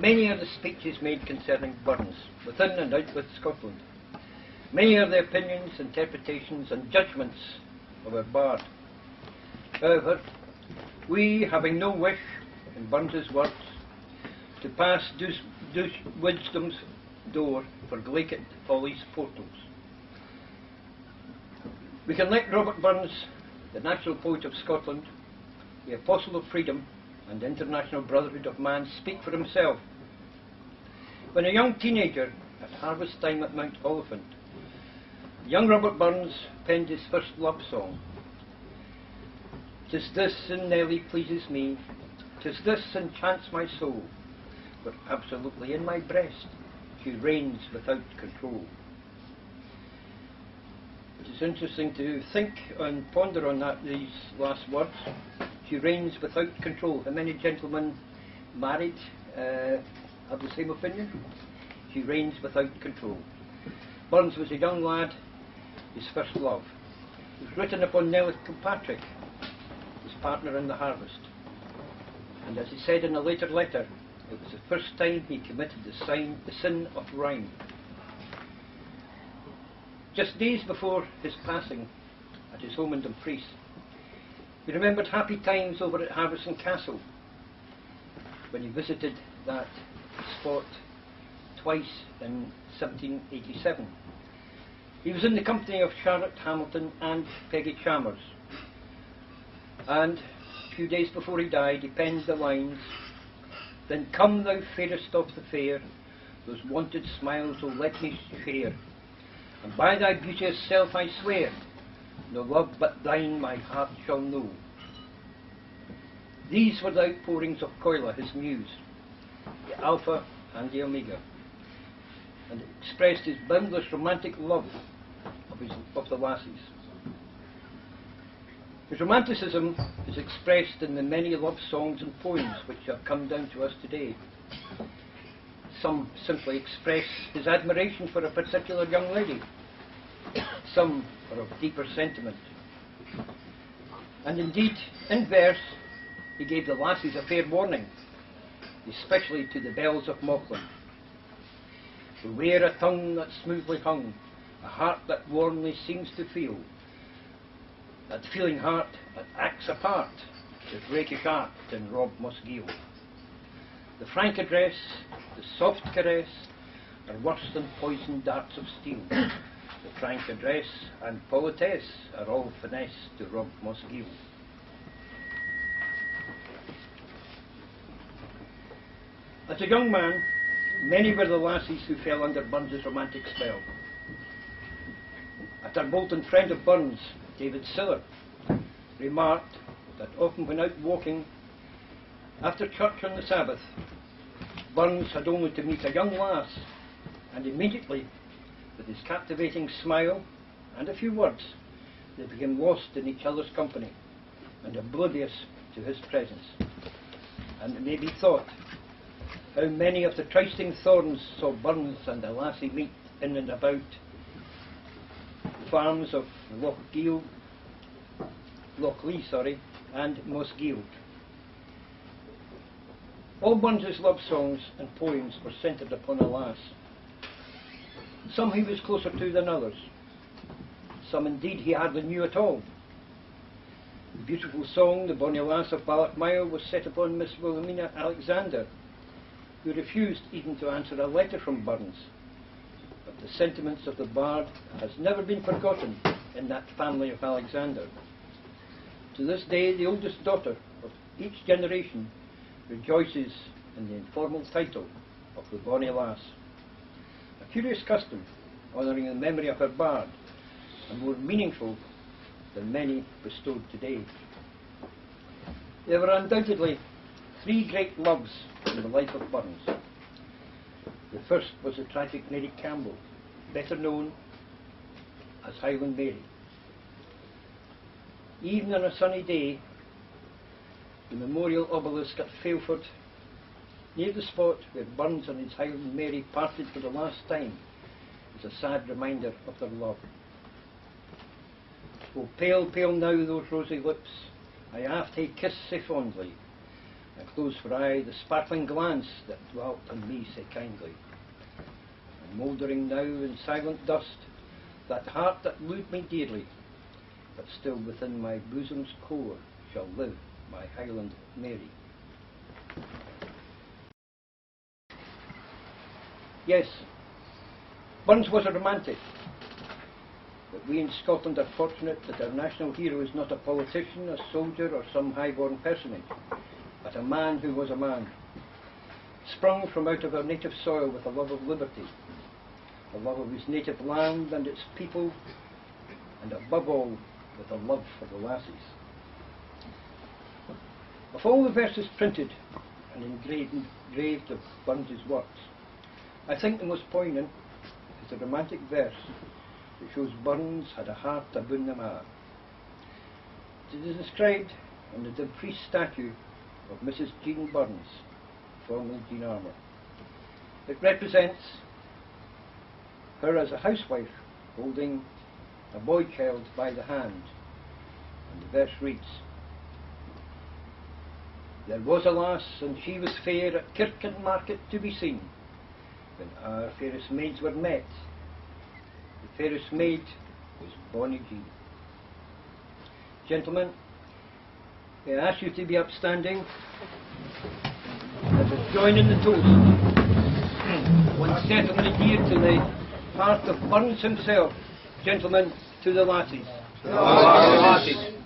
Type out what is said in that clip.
Many are the speeches made concerning Burns, within and out with Scotland. Many are the opinions, interpretations and judgments of our bard. However, we, having no wish, in Burns's words, to pass wisdom's door for glaikit folly's portals, we can let Robert Burns, the natural poet of Scotland, the apostle of freedom and international brotherhood of man, speak for himself. When a young teenager at harvest time at Mount Oliphant, young Robert Burns penned his first love song. "'Tis this and Nelly pleases me, 'tis this enchants my soul, but absolutely in my breast she reigns without control." It is interesting to think and ponder on these last words. She reigns without control. How many gentlemen married have the same opinion? She reigns without control. Burns was a young lad, his first love. It was written upon Nellie Kilpatrick, his partner in the harvest. And as he said in a later letter, it was the first time he committed the sin of rhyme. Just days before his passing at his home in Dumfries, he remembered happy times over at Harverson Castle when he visited that spot twice in 1787. He was in the company of Charlotte Hamilton and Peggy Chalmers, and a few days before he died he penned the lines, "Then come thou fairest of the fair, those wonted smiles oh let me share, and by thy beauteous self I swear, no love but thine my heart shall know." These were the outpourings of Coila, his muse, the Alpha and the Omega, and it expressed his boundless romantic love of the lassies. His romanticism is expressed in the many love songs and poems which have come down to us today. Some simply express his admiration for a particular young lady. Some are of deeper sentiment. And indeed, in verse, he gave the lassies a fair warning, especially to the belles of Mauchline. "Beware a tongue that's smoothly hung, a heart that warmly seems to feel, that feeling heart that acts a part, with rakish art and rob must gild. The frank address, the soft caress, are worse than poisoned darts of steel. The frank address and politesse are all finesse to rob must gild." As a young man, many were the lassies who fell under Burns's romantic spell. A Tarbolton friend of Burns, David Siller, remarked that often when out walking after church on the Sabbath, Burns had only to meet a young lass, and immediately, with his captivating smile and a few words, they became lost in each other's company and oblivious to his presence. And it may be thought how many of the trysting thorns saw Burns and the lassie meet in and about the farms of Lochlee and Mosgiel. All Burns's love songs and poems were centred upon a lass. Some he was closer to than others. Some indeed he hardly knew at all. The beautiful song, "The Bonnie Lass of Ballochmyle," was set upon Miss Wilhelmina Alexander, who refused even to answer a letter from Burns. But the sentiments of the bard has never been forgotten in that family of Alexander. To this day, the oldest daughter of each generation rejoices in the informal title of the Bonnie Lass. A curious custom, honouring the memory of her bard, and more meaningful than many bestowed today. There were undoubtedly three great loves in the life of Burns. The first was the tragic Mary Campbell, better known as Highland Mary. Even on a sunny day, the memorial obelisk at Failford, near the spot where Burns and his Highland Mary parted for the last time, is a sad reminder of their love. "Oh, pale, pale now those rosy lips I aft hae kissed sae fondly, and close for aye the sparkling glance that dwelt on me sae kindly. And mouldering now in silent dust, that heart that wooed me dearly, but still within my bosom's core shall live my Highland Mary. Yes, Burns was a romantic, but we in Scotland are fortunate that our national hero is not a politician, a soldier, or some high-born personage, but a man who was a man, sprung from out of our native soil with a love of liberty, a love of his native land and its people, and above all, with a love for the lassies. Of all the verses printed and engraved of Burns's works, I think the most poignant is the romantic verse that shows Burns had a heart aboon them a'. It is described in the Dumfries statue of Mrs. Jean Burns, formerly Jean Armour. It represents her as a housewife holding a boy child by the hand, and the verse reads, "There was a lass, and she was fair at kirk and market to be seen, when our fairest maids were met, the fairest maid was Bonnie Jean." Gentlemen, may I ask you to be upstanding as I join in the toast, one certainly dear to the heart of Burns himself. Gentlemen, to the lassies. To the lassies.